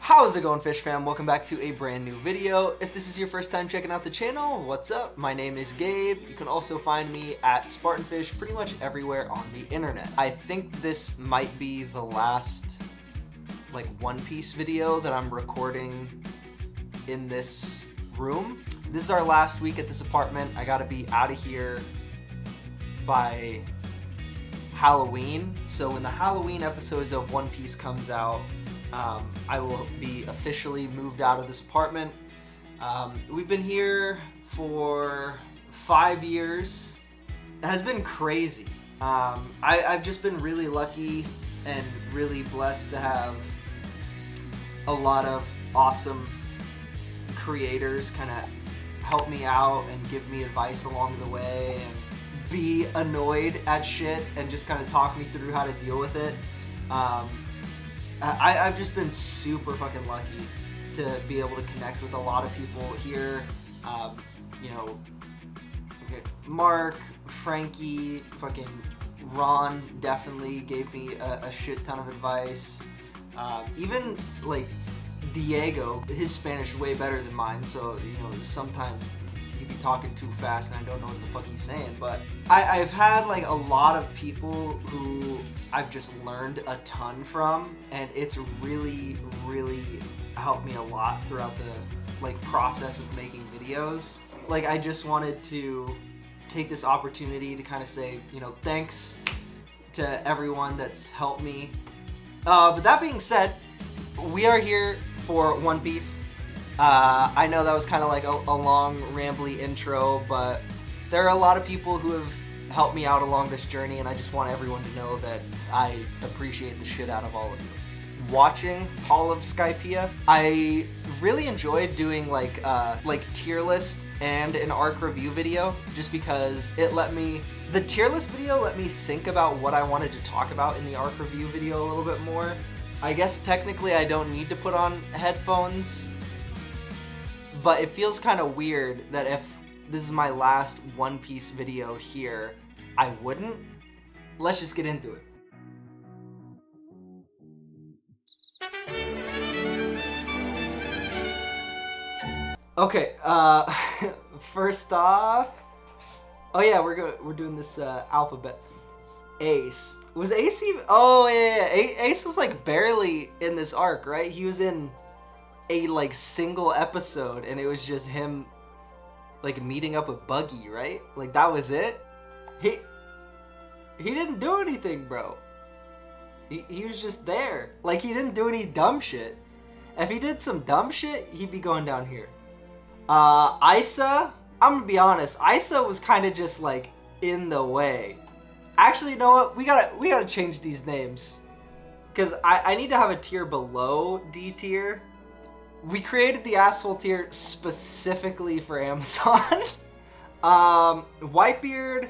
How's it going, Fish fam? Welcome back to a brand new video. If this is your first time checking out the channel, what's up? My name is Gabe. You can also find me at SpartnFish pretty much everywhere on the internet. I think this might be the last like One Piece video that I'm recording in this room. This is our last week at this apartment. I gotta be out of here by Halloween. So when the Halloween episodes of One Piece comes out, I will be officially moved out of this apartment. We've been here for 5 years. It has been crazy. I've just been really lucky and really blessed to have a lot of awesome creators kind of help me out and give me advice along the way and be annoyed at shit and just kind of talk me through how to deal with it. I've just been super fucking lucky to be able to connect with a lot of people here. You know, Mark, Frankie, fucking Ron definitely gave me a shit ton of advice. Even like Diego, his Spanish way better than mine, so you know sometimes he'd be talking too fast and I don't know what the fuck he's saying. But I've had like a lot of people who I've just learned a ton from, and it's really helped me a lot throughout the like process of making videos. Like I just wanted to take this opportunity to kind of say, you know, thanks to everyone that's helped me. But that being said, we are here for One Piece. I know that was kind of like a long rambly intro, but there are a lot of people who have helped me out along this journey, and I just want everyone to know that I appreciate the shit out of all of you. Watching all of Skypiea, I really enjoyed doing like tier list and an arc review video, just because it let me, the tier list video let me think about what I wanted to talk about in the arc review video a little bit more. I guess technically I don't need to put on headphones, but it feels kind of weird that if this is my last One Piece video here, I wouldn't. Let's just get into it. Okay, first off, oh yeah, we're doing this alphabet. Ace. Was Ace even, oh yeah, Ace was like barely in this arc, right? He was in a like single episode and it was just him like meeting up with Buggy, right? Like that was it. He didn't do anything, bro. He was just there. Like he didn't do any dumb shit. If he did some dumb shit, he'd be going down here. Isa, I'm gonna be honest, Isa was kind of just like in the way. Actually, you know what? We gotta change these names, because I need to have a tier below D tier. We created the asshole tier specifically for Amazon. Whitebeard,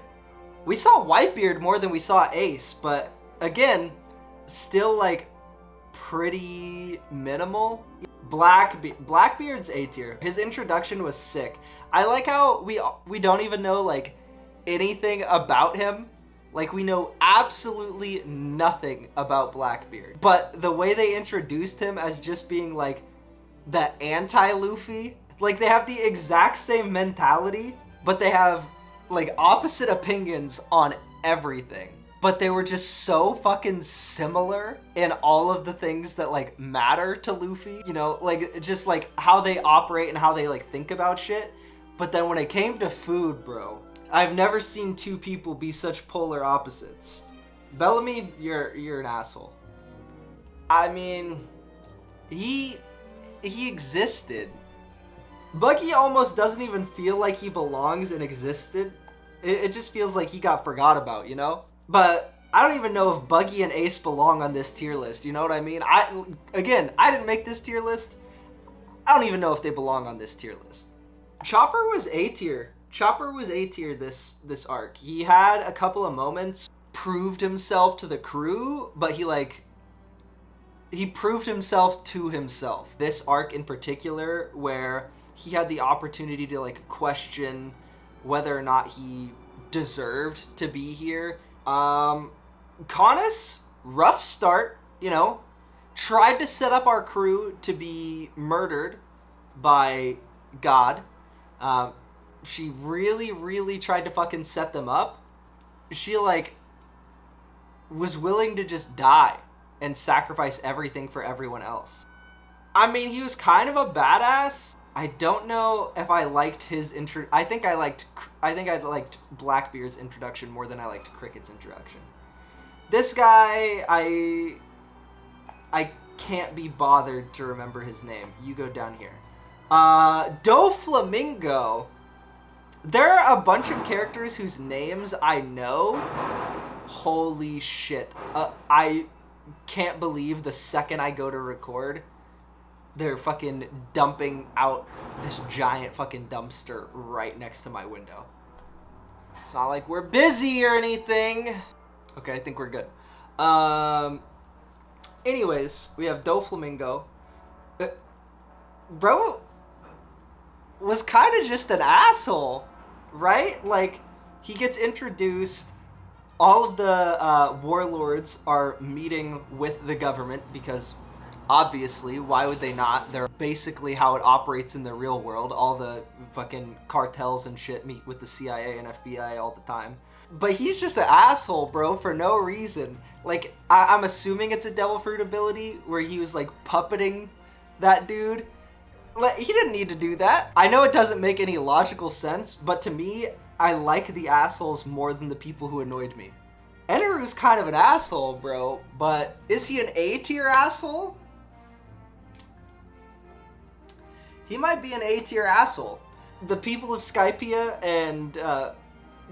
we saw Whitebeard more than we saw Ace, but again, still like pretty minimal. Blackbeard's A tier. His introduction was sick. I like how we don't even know like anything about him. Like we know absolutely nothing about Blackbeard. But the way they introduced him as just being like the anti-Luffy, like they have the exact same mentality, but they have like opposite opinions on everything. But they were just so fucking similar in all of the things that like matter to Luffy, you know, like just like how they operate and how they like think about shit. But then when it came to food, bro, I've never seen two people be such polar opposites. Bellamy, you're an asshole. I mean, he existed. Buggy almost doesn't even feel like he belongs and existed. It just feels like he got forgot about, you know? But I don't even know if Buggy and Ace belong on this tier list, you know what I mean? I didn't make this tier list. I don't even know if they belong on this tier list. Chopper was A tier. Chopper was A tier this arc. He had a couple of moments, proved himself to the crew, but he proved himself to himself. This arc in particular, where he had the opportunity to like question whether or not he deserved to be here. Caunus, rough start, you know, tried to set up our crew to be murdered by God. She really, really tried to fucking set them up. She, like, was willing to just die and sacrifice everything for everyone else. I mean, he was kind of a badass. I don't know if I liked his intro. I think I liked Blackbeard's introduction more than I liked Cricket's introduction. This guy, I can't be bothered to remember his name. You go down here. Doflamingo. There are a bunch of characters whose names I know. Holy shit. I can't believe the second I go to record, they're fucking dumping out this giant fucking dumpster right next to my window. It's not like we're busy or anything. Okay, I think we're good. Anyways, we have Doflamingo. Bro was kind of just an asshole, right? Like, he gets introduced. All of the warlords are meeting with the government because, obviously, why would they not? They're basically how it operates in the real world. All the fucking cartels and shit meet with the CIA and FBI all the time. But he's just an asshole, bro, for no reason. Like, I'm assuming it's a Devil Fruit ability where he was, like, puppeting that dude. Like, he didn't need to do that. I know it doesn't make any logical sense, but to me, I like the assholes more than the people who annoyed me. Eneru's kind of an asshole, bro, but is he an A-tier asshole? He might be an A-tier asshole. The people of Skypiea and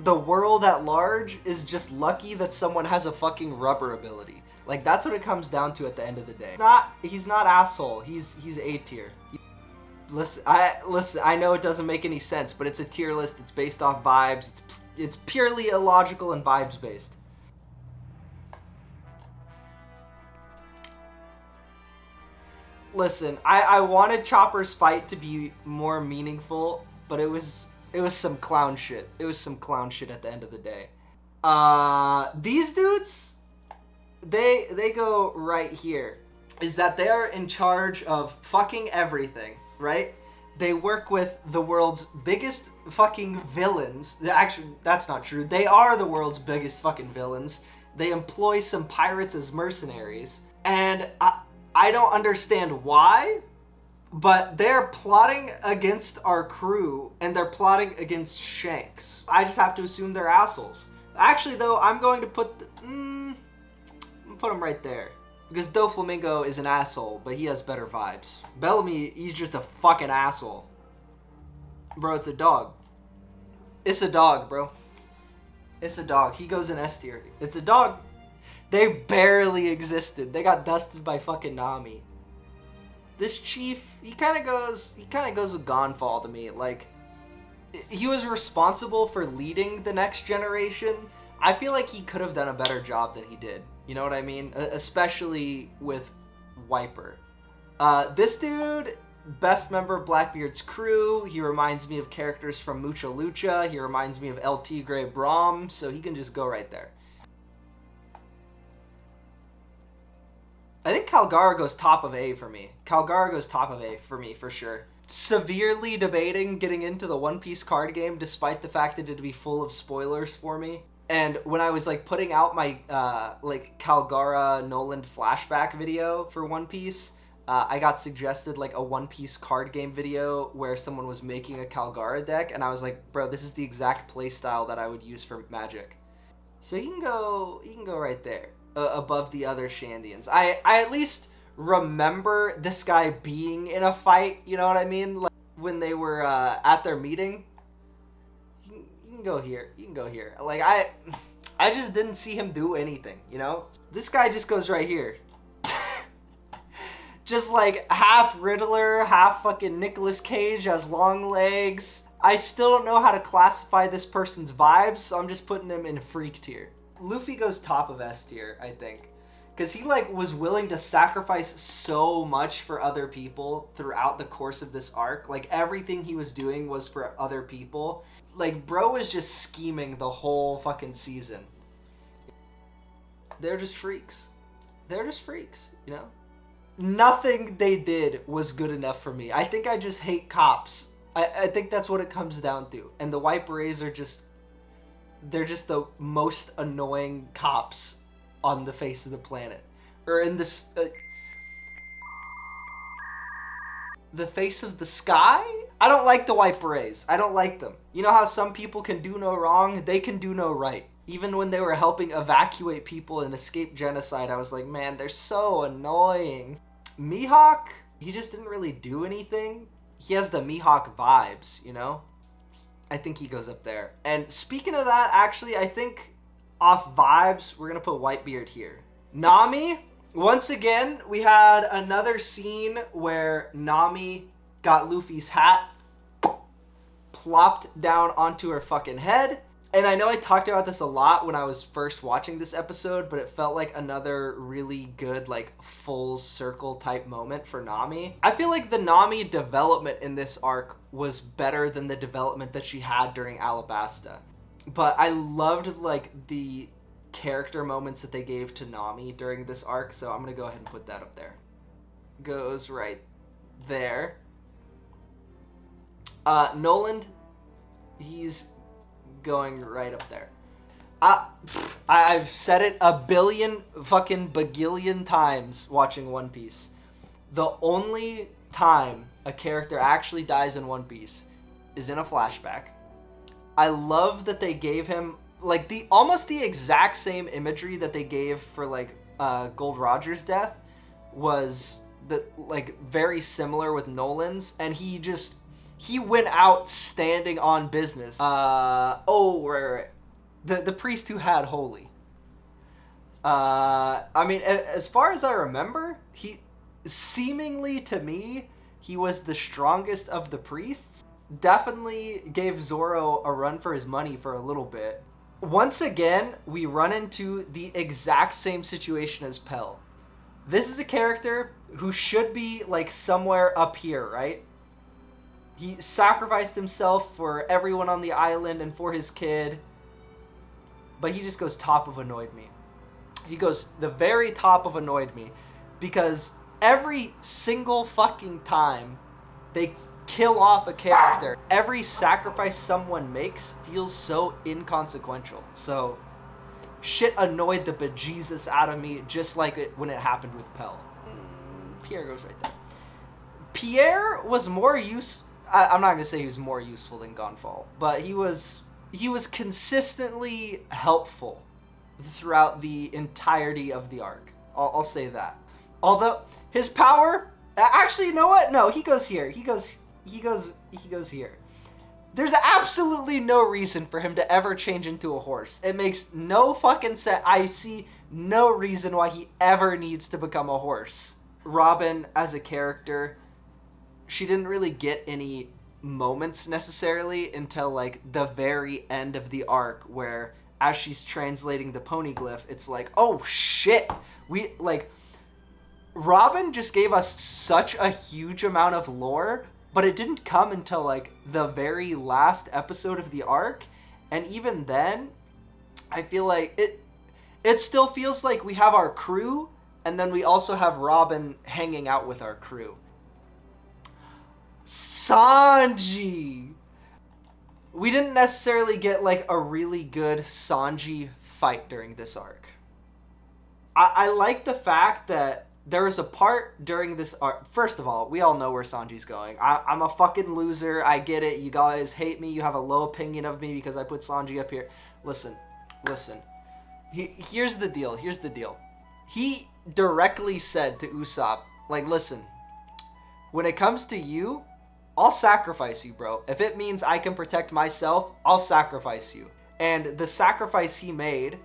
the world at large is just lucky that someone has a fucking rubber ability. Like, that's what it comes down to at the end of the day. He's not asshole. He's A-tier. Listen, I know it doesn't make any sense, but it's a tier list. It's based off vibes. It's purely illogical and vibes based. Listen, I wanted Chopper's fight to be more meaningful, but it was some clown shit. It was some clown shit at the end of the day. These dudes, they go right here. Is that they are in charge of fucking everything. Right? They work with the world's biggest fucking villains. Actually, that's not true. They are the world's biggest fucking villains. They employ some pirates as mercenaries. And I don't understand why, but they're plotting against our crew, and they're plotting against Shanks. I just have to assume they're assholes. Actually, though, I'm going to put them right there. Because Doflamingo is an asshole, but he has better vibes. Bellamy, he's just a fucking asshole. Bro, it's a dog. It's a dog, bro. It's a dog. He goes in S tier. It's a dog. They barely existed. They got dusted by fucking Nami. This chief, he kind of goes with Gonfall to me. Like, he was responsible for leading the next generation. I feel like he could have done a better job than he did. You know what I mean? Especially with Wiper. This dude, best member of Blackbeard's crew. He reminds me of characters from Mucha Lucha. He reminds me of El Tigre Braum, so he can just go right there. I think Calgara goes top of A for me. Calgara goes top of A for me, for sure. Severely debating getting into the One Piece card game, despite the fact that it'd be full of spoilers for me. And when I was, like, putting out my, like, Calgara Noland flashback video for One Piece, I got suggested, like, a One Piece card game video where someone was making a Calgara deck, and I was like, bro, this is the exact playstyle that I would use for Magic. So you can go right there, above the other Shandians. I at least remember this guy being in a fight, you know what I mean? Like, when they were, at their meeting. You can go here. You can go here. Like, I just didn't see him do anything, you know? This guy just goes right here. Just like half Riddler, half fucking Nicolas Cage, has long legs. I still don't know how to classify this person's vibes, so I'm just putting him in freak tier. Luffy goes top of S tier, I think. Because he, like, was willing to sacrifice so much for other people throughout the course of this arc. Like, everything he was doing was for other people. Like, bro was just scheming the whole fucking season. They're just freaks. They're just freaks, you know? nothing they did was good enough for me. I think I just hate cops. I think that's what it comes down to. And the White Berets are just, they're just the most annoying cops on the face of the planet. Or in this, the face of the sky? I don't like the White Berets. I don't like them. You know how some people can do no wrong? They can do no right. Even when they were helping evacuate people and escape genocide, I was like, man, they're so annoying. Mihawk, he just didn't really do anything. He has the Mihawk vibes, you know? I think he goes up there. And speaking of that, actually, I think off vibes, we're going to put Whitebeard here. Nami, once again, we had another scene where Nami got Luffy's hat plopped down onto her fucking head. And I know I talked about this a lot when I was first watching this episode, but it felt like another really good, like, full circle type moment for Nami. I feel like the Nami development in this arc was better than the development that she had during Alabasta. But I loved, like, the character moments that they gave to Nami during this arc, so I'm gonna go ahead and put that up there. Goes right there. Noland, he's going right up there. I've said it a billion fucking bagillion times watching One Piece. The only time a character actually dies in One Piece is in a flashback. I love that they gave him like almost the exact same imagery that they gave for like Gold Roger's death was like very similar with Nolan's, and he went out standing on business. Right. The priest who had Holy. I mean, as far as I remember, he seemingly to me, he was the strongest of the priests. Definitely gave Zoro a run for his money for a little bit. Once again, we run into the exact same situation as Pell. This is a character who should be like somewhere up here, right? He sacrificed himself for everyone on the island and for his kid. But he just goes top of annoyed me. He goes the very top of annoyed me. Because every single fucking time they kill off a character, every sacrifice someone makes feels so inconsequential. So shit annoyed the bejesus out of me, just like it when it happened with Pell. Pierre goes right there. Pierre was more I'm not gonna say he was more useful than Gonfall, but he was consistently helpful throughout the entirety of the arc. I'll say that. Although his power, actually, you know what? No, he goes here. He goes here. There's absolutely no reason for him to ever change into a horse. It makes no fucking sense. I see no reason why he ever needs to become a horse. Robin as a character, she didn't really get any moments necessarily until like the very end of the arc, where as she's translating the poneglyph, it's like, oh shit, Robin just gave us such a huge amount of lore, but it didn't come until like the very last episode of the arc. And even then, I feel like it still feels like we have our crew, and then we also have Robin hanging out with our crew. Sanji! We didn't necessarily get like a really good Sanji fight during this arc. I like the fact that there was a part during this arc. First of all, we all know where Sanji's going. I'm a fucking loser. I get it. You guys hate me. You have a low opinion of me because I put Sanji up here. Listen. Here's the deal. He directly said to Usopp, like, listen, when it comes to you, I'll sacrifice you, bro. If it means I can protect myself, I'll sacrifice you. And the sacrifice he made,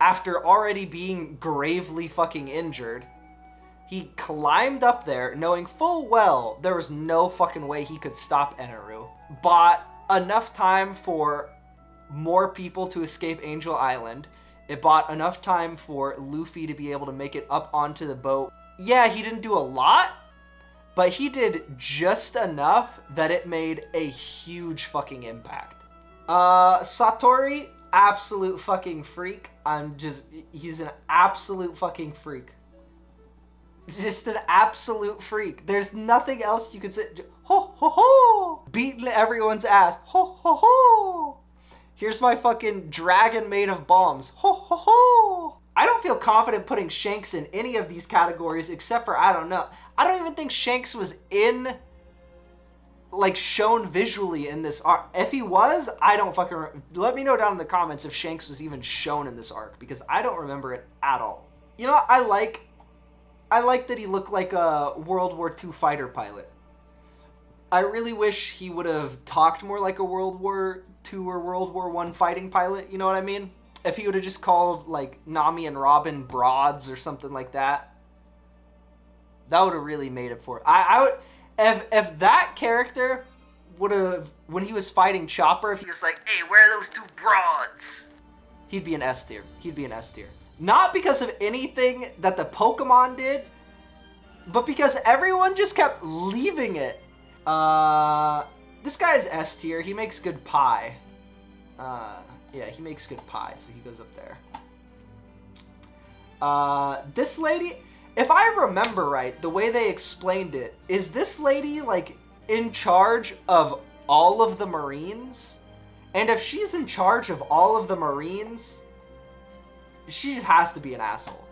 after already being gravely fucking injured, he climbed up there knowing full well there was no fucking way he could stop Eneru. Bought enough time for more people to escape Angel Island. It bought enough time for Luffy to be able to make it up onto the boat. Yeah, he didn't do a lot, but he did just enough that it made a huge fucking impact. Satori, absolute fucking freak. He's an absolute fucking freak. Just an absolute freak. There's nothing else you could say. Ho ho ho! Beating everyone's ass. Ho ho ho! Here's my fucking dragon made of bombs. Ho ho ho! I don't feel confident putting Shanks in any of these categories except for, I don't know. I don't even think Shanks was in, like, shown visually in this arc. If he was, I don't fucking remember. Let me know down in the comments if Shanks was even shown in this arc, because I don't remember it at all. You know what I like? I like that he looked like a World War II fighter pilot. I really wish he would have talked more like a World War II or World War I fighting pilot, you know what I mean? If he would have just called, like, Nami and Robin broads or something like that, that would have really made it for it. I would, if that character would have, when he was fighting Chopper, if he was like, hey, where are those two broads? He'd be an S tier. He'd be an S tier. Not because of anything that the Pokemon did, but because everyone just kept leaving it. This guy is S tier. He makes good pie. Yeah, he makes good pie, so he goes up there. This lady, if I remember right, the way they explained it, is this lady, like, in charge of all of the Marines? And if she's in charge of all of the Marines, she has to be an asshole.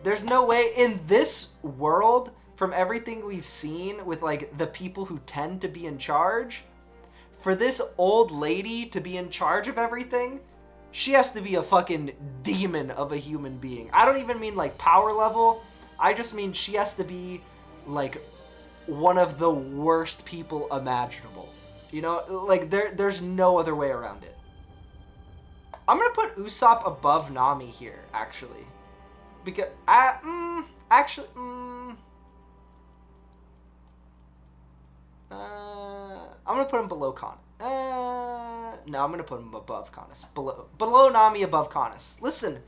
There's no way in this world, from everything we've seen with, like, the people who tend to be in charge, for this old lady to be in charge of everything, she has to be a fucking demon of a human being. I don't even mean, like, power level. I just mean she has to be, like, one of the worst people imaginable. You know, like, there's no other way around it. I'm gonna put Usopp above Nami here, actually. Because, I'm gonna put him below Con. No, I'm gonna put him above Canis. Below Nami, above Canis. Listen,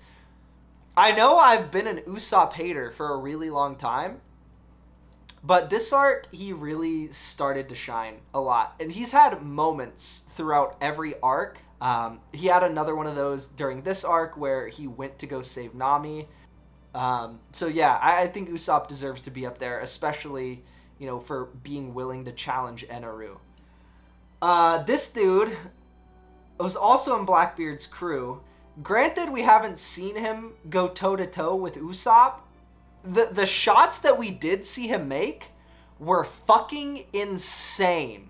I know I've been an Usopp hater for a really long time, but this arc, he really started to shine a lot. And he's had moments throughout every arc. He had another one of those during this arc where he went to go save Nami. So yeah, I think Usopp deserves to be up there, especially, you know, for being willing to challenge Enaru. This dude was also in Blackbeard's crew. Granted, we haven't seen him go toe-to-toe with Usopp. The shots that we did see him make were fucking insane.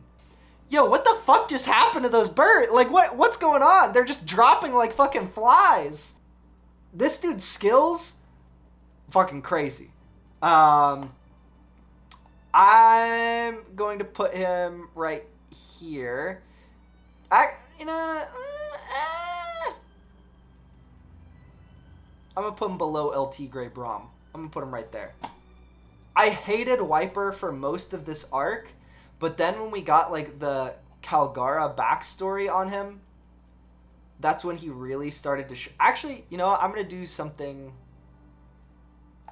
Yo, what the fuck just happened to those birds? Like, what's going on? They're just dropping like fucking flies. This dude's skills, fucking crazy. I'm going to put him right here. I'm gonna put him below LT Grey Braum. I'm gonna put him right there. I hated Wiper for most of this arc, but then when we got, like, the Calgara backstory on him, that's when he really started to actually, you know what? I'm gonna do something.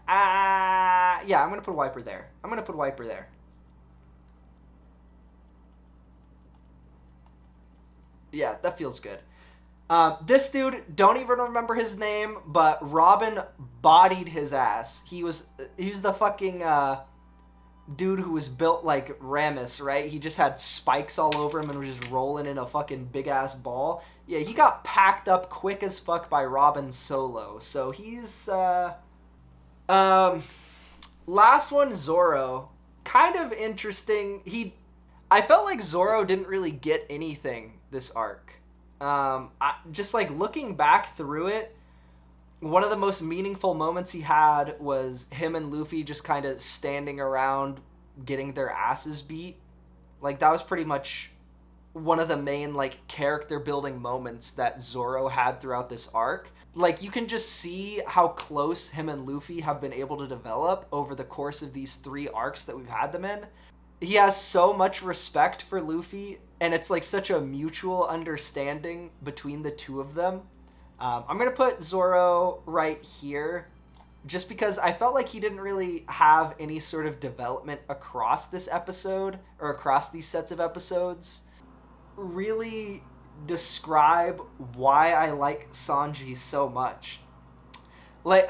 Yeah, I'm gonna put Wiper there. I'm gonna put Wiper there. Yeah, that feels good. This dude, don't even remember his name, but Robin bodied his ass. He was the fucking dude who was built like Ramus, right? He just had spikes all over him and was just rolling in a fucking big ass ball. Yeah, he got packed up quick as fuck by Robin solo. So he's last one, Zoro. Kind of interesting. I felt like Zoro didn't really get anything this arc. Just like looking back through it, one of the most meaningful moments he had was him and Luffy just kind of standing around getting their asses beat. Like, that was pretty much one of the main, like, character building moments that Zoro had throughout this arc. Like, you can just see how close him and Luffy have been able to develop over the course of these 3 arcs that we've had them in. He has so much respect for Luffy, and it's like such a mutual understanding between the two of them. I'm going to put Zoro right here, just because I felt like he didn't really have any sort of development across this episode, or across these sets of episodes. Really describe why I like Sanji so much. Like,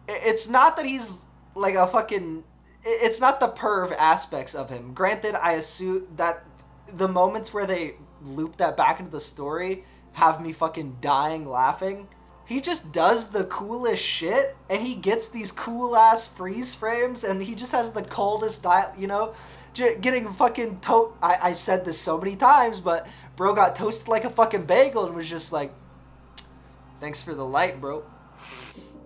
it's not that he's like a fucking, it's not the perv aspects of him. Granted, I assume that the moments where they loop that back into the story have me fucking dying laughing. He just does the coolest shit, and he gets these cool ass freeze frames, and he just has the coldest you know, getting fucking I said this so many times, but bro got toasted like a fucking bagel and was just like, thanks for the light, bro.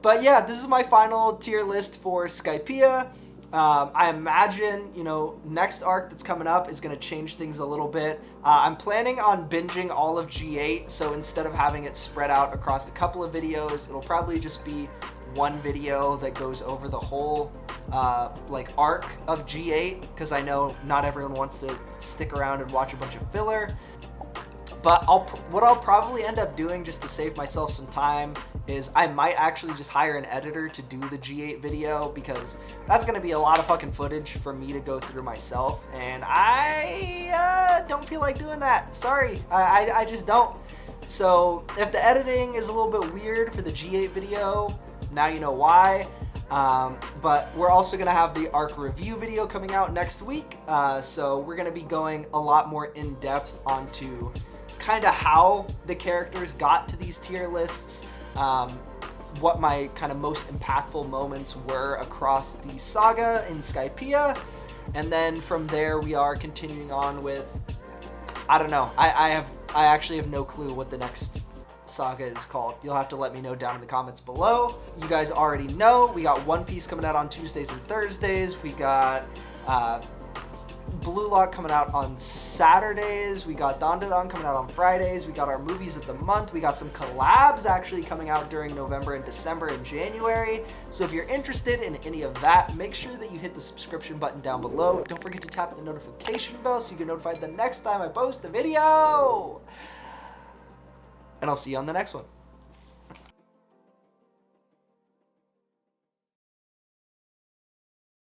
But yeah, this is my final tier list for Skypiea. I imagine, you know, next arc that's coming up is going to change things a little bit. I'm planning on binging all of G8, so instead of having it spread out across a couple of videos, it'll probably just be one video that goes over the whole like arc of G8, because I know not everyone wants to stick around and watch a bunch of filler. But what I'll probably end up doing, just to save myself some time, is I might actually just hire an editor to do the G8 video, because that's going to be a lot of fucking footage for me to go through myself, and I don't feel like doing that. Sorry, I just don't. So if the editing is a little bit weird for the G8 video, now you know why. But we're also going to have the arc review video coming out next week, so we're going to be going a lot more in depth onto kind of how the characters got to these tier lists, what my kind of most impactful moments were across the saga in Skypiea, and then from there we are continuing on with, I don't know, I actually have no clue what the next saga is called. You'll have to let me know down in the comments below. You guys already know we got One Piece coming out on Tuesdays and Thursdays. We got Blue Lock coming out on Saturdays. We got DanDaDan coming out on Fridays. We got our movies of the month. We got some collabs actually coming out during November and December and January. So if you're interested in any of that, make sure that you hit the subscription button down below. Don't forget to tap the notification bell so you get notified the next time I post a video. And I'll see you on the next one.